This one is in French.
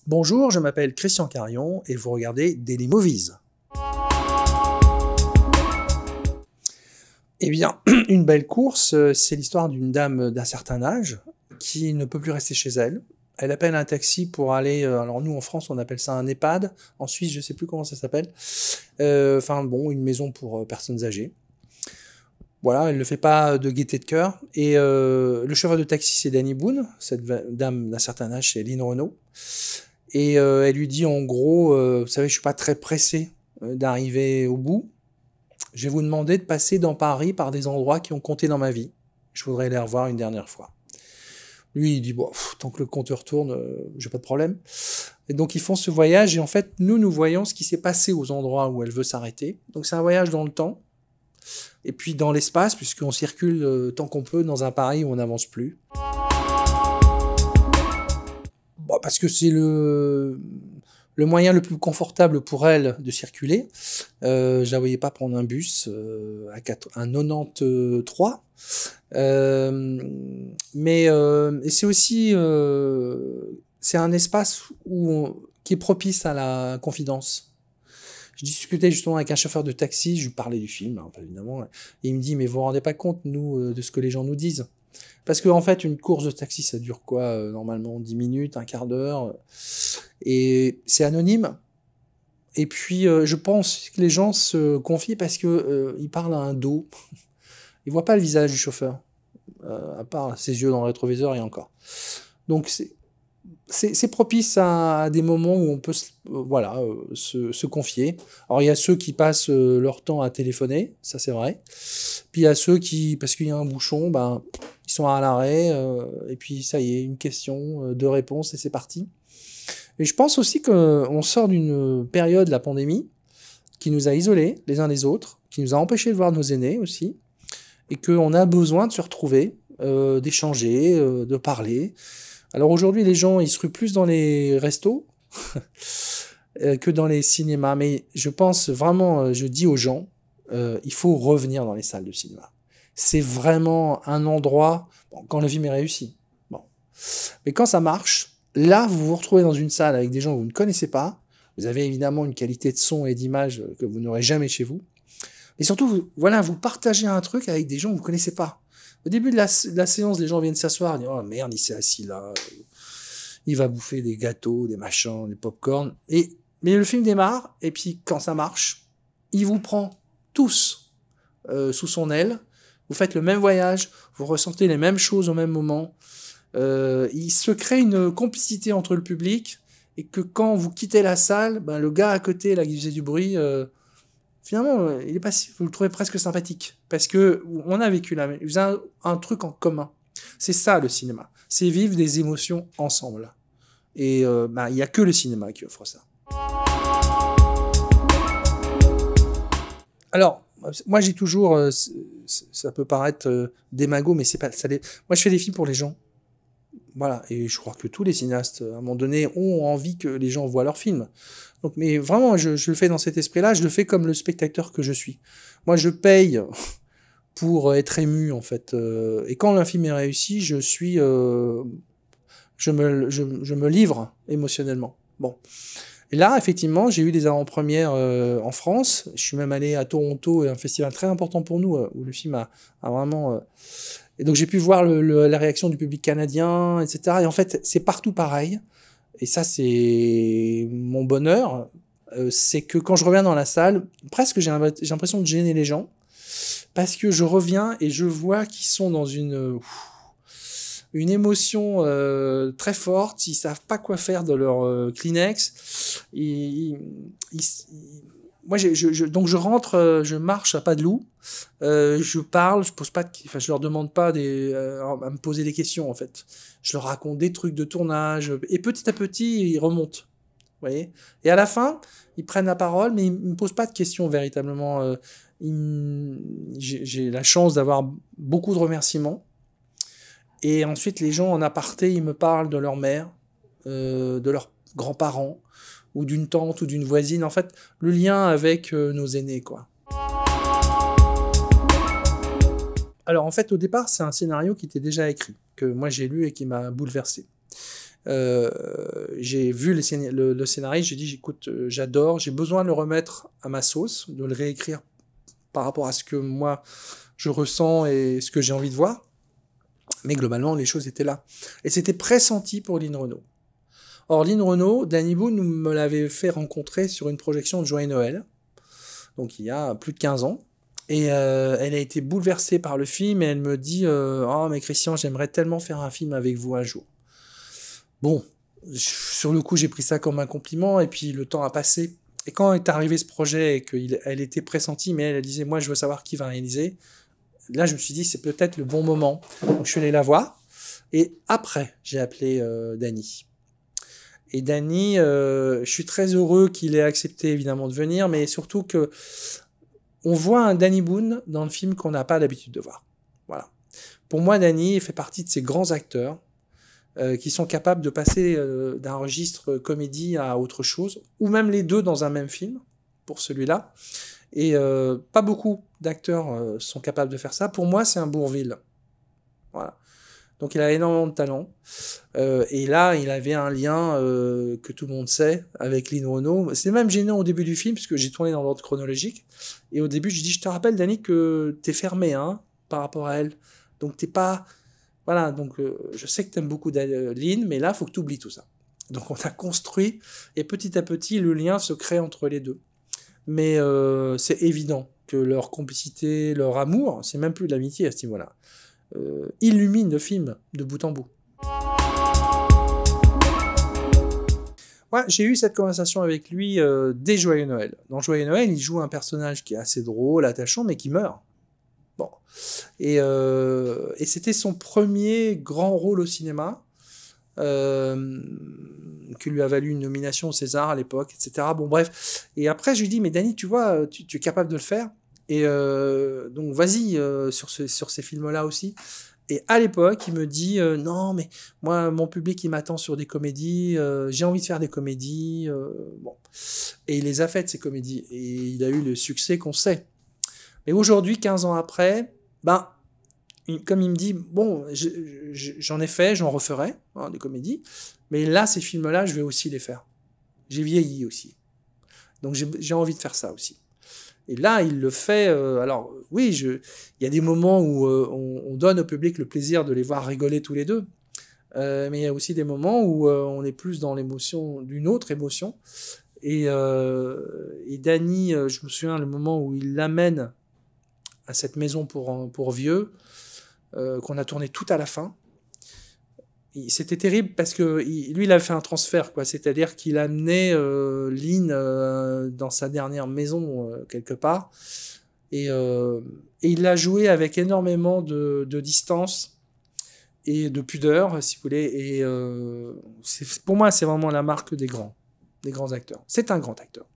Bonjour, je m'appelle Christian Carion et vous regardez Daily Movies. Eh bien, une belle course, c'est l'histoire d'une dame d'un certain âge qui ne peut plus rester chez elle. Elle appelle un taxi pour aller, alors nous en France on appelle ça un EHPAD, en Suisse je sais plus comment ça s'appelle, une maison pour personnes âgées. Voilà, elle ne le fait pas de gaieté de cœur. Et le chauffeur de taxi, c'est Danny Boone. Cette dame d'un certain âge, c'est Lynn Renault. Et elle lui dit en gros, vous savez, je suis pas très pressé d'arriver au bout. Je vais vous demander de passer dans Paris par des endroits qui ont compté dans ma vie. Je voudrais les revoir une dernière fois. Lui, il dit, bon, tant que le compteur tourne, j'ai pas de problème. Et donc, ils font ce voyage. Et en fait, nous voyons ce qui s'est passé aux endroits où elle veut s'arrêter. Donc, c'est un voyage dans le temps. Et puis dans l'espace, puisqu'on circule tant qu'on peut dans un Paris où on n'avance plus. Bon, parce que c'est le moyen le plus confortable pour elle de circuler. Je la voyais pas prendre un bus un 93. Et c'est aussi c'est un espace qui est propice à la confidence. Je discutais justement avec un chauffeur de taxi, je lui parlais du film, hein, évidemment, et il me dit, mais vous vous rendez pas compte, nous, de ce que les gens nous disent. Parce qu'en fait, une course de taxi, ça dure quoi, normalement 10 minutes, un quart d'heure, et c'est anonyme. Et puis, je pense que les gens se confient parce que ils parlent à un dos. Ils voient pas le visage du chauffeur, à part ses yeux dans le rétroviseur et encore. Donc, c'est propice à des moments où on peut se confier. Alors il y a ceux qui passent leur temps à téléphoner, ça c'est vrai. Puis il y a ceux qui, parce qu'il y a un bouchon, ils sont à l'arrêt, et puis ça y est, une question, deux réponses et c'est parti. Et je pense aussi qu'on sort d'une période, la pandémie, qui nous a isolés les uns des autres, qui nous a empêchés de voir nos aînés aussi, et qu'on a besoin de se retrouver, d'échanger, de parler. Alors aujourd'hui, les gens, ils se ruent plus dans les restos que dans les cinémas. Mais je pense vraiment, je dis aux gens, il faut revenir dans les salles de cinéma. C'est vraiment un endroit, quand le film est réussi. Bon. Mais quand ça marche, là, vous vous retrouvez dans une salle avec des gens que vous ne connaissez pas. Vous avez évidemment une qualité de son et d'image que vous n'aurez jamais chez vous. Et surtout, vous partagez un truc avec des gens que vous ne connaissez pas. Au début de la séance, les gens viennent s'asseoir, disent « Oh merde, il s'est assis là, il va bouffer des gâteaux, des machins, des pop-corn. » Mais le film démarre, et puis quand ça marche, il vous prend tous sous son aile, vous faites le même voyage, vous ressentez les mêmes choses au même moment. Il se crée une complicité entre le public, et que quand vous quittez la salle, le gars à côté, là, qui faisait du bruit... finalement, vous le trouvez presque sympathique. Parce que on a vécu un truc en commun. C'est ça, le cinéma. C'est vivre des émotions ensemble. Et il y a que le cinéma qui offre ça. Alors, moi j'ai toujours... ça peut paraître démago, mais c'est pas... Moi je fais des films pour les gens. Voilà, et je crois que tous les cinéastes, à un moment donné, ont envie que les gens voient leurs films. Donc, mais vraiment, je le fais dans cet esprit-là, je le fais comme le spectateur que je suis. Moi, je paye pour être ému, en fait. Et quand un film est réussi, je me livre émotionnellement. Bon. Et là, effectivement, j'ai eu des avant-premières en France. Je suis même allé à Toronto, un festival très important pour nous, où le film a vraiment... Et donc j'ai pu voir la réaction du public canadien, etc. Et en fait, c'est partout pareil. Et ça, c'est mon bonheur. C'est que quand je reviens dans la salle, presque j'ai l'impression de gêner les gens. Parce que je reviens et je vois qu'ils sont dans une émotion très forte. Ils savent pas quoi faire de leur Kleenex. Moi, donc je rentre, je marche à pas de loup, je parle, je leur demande pas à me poser des questions en fait. Je leur raconte des trucs de tournage et petit à petit ils remontent, vous voyez. Et à la fin, ils prennent la parole, mais ils me posent pas de questions véritablement. J'ai la chance d'avoir beaucoup de remerciements. Et ensuite, les gens en aparté, ils me parlent de leur mère, de leurs grands-parents, ou d'une tante, ou d'une voisine. En fait, le lien avec nos aînés, quoi. Alors, en fait, au départ, c'est un scénario qui était déjà écrit, que moi j'ai lu et qui m'a bouleversé. J'ai vu le scénario, j'ai dit, écoute, j'adore, j'ai besoin de le remettre à ma sauce, de le réécrire par rapport à ce que moi je ressens et ce que j'ai envie de voir. Mais globalement, les choses étaient là. Et c'était pressenti pour Lynn Renaud. Or, Lynn Renaud, Danny Boone me l'avait fait rencontrer sur une projection de Joyeux Noël, donc il y a plus de 15 ans. Et elle a été bouleversée par le film et elle me dit oh mais Christian, j'aimerais tellement faire un film avec vous un jour. Bon, sur le coup j'ai pris ça comme un compliment et puis le temps a passé. Et quand est arrivé ce projet et qu'elle était pressentie, mais elle disait moi je veux savoir qui va réaliser, là je me suis dit c'est peut-être le bon moment. Donc je suis allé la voir et après j'ai appelé Danny. Et Danny, je suis très heureux qu'il ait accepté évidemment de venir, mais surtout que on voit un Danny Boone dans le film qu'on n'a pas l'habitude de voir. Voilà. Pour moi, Danny fait partie de ces grands acteurs qui sont capables de passer d'un registre comédie à autre chose, ou même les deux dans un même film, pour celui-là. Et pas beaucoup d'acteurs sont capables de faire ça. Pour moi, c'est un Bourvil. Voilà. Donc il a énormément de talent. Et là, il avait un lien que tout le monde sait avec Lynn Renaud. C'est même gênant au début du film, puisque j'ai tourné dans l'ordre chronologique. Et au début, je dis, je te rappelle, Danny, que t'es fermé hein, par rapport à elle. Donc t'es pas... Voilà, donc je sais que t'aimes beaucoup Lynn, mais là, il faut que tu oublies tout ça. Donc on a construit, et petit à petit, le lien se crée entre les deux. Mais c'est évident que leur complicité, leur amour, c'est même plus de l'amitié à ce niveau-là, illumine le film de bout en bout. Ouais, j'ai eu cette conversation avec lui dès Joyeux Noël. Dans Joyeux Noël, il joue un personnage qui est assez drôle, attachant, mais qui meurt. Bon. Et c'était son premier grand rôle au cinéma, qui lui a valu une nomination au César à l'époque, etc. Bon, bref. Et après, je lui dis, mais Danny, tu vois, tu es capable de le faire. Et donc, vas-y sur ces films-là aussi. Et à l'époque, il me dit non, mais moi, mon public, il m'attend sur des comédies. J'ai envie de faire des comédies. Bon. Et il les a faites, ces comédies. Et il a eu le succès qu'on sait. Mais aujourd'hui, 15 ans après, ben, comme il me dit, bon, j'en ai fait, j'en referai, hein, des comédies. Mais là, ces films-là, je vais aussi les faire. J'ai vieilli aussi. Donc, j'ai envie de faire ça aussi. Et là, il le fait. Alors, oui, il y a des moments où on donne au public le plaisir de les voir rigoler tous les deux. Mais il y a aussi des moments où on est plus dans l'émotion, d'une autre émotion. Et Danny, je me souviens le moment où il l'amène à cette maison pour vieux, qu'on a tourné tout à la fin. C'était terrible parce que lui, il a fait un transfert, quoi. C'est-à-dire qu'il a amené Lynn dans sa dernière maison quelque part, et il l'a joué avec énormément de distance et de pudeur, si vous voulez. Et pour moi, c'est vraiment la marque des grands acteurs. C'est un grand acteur.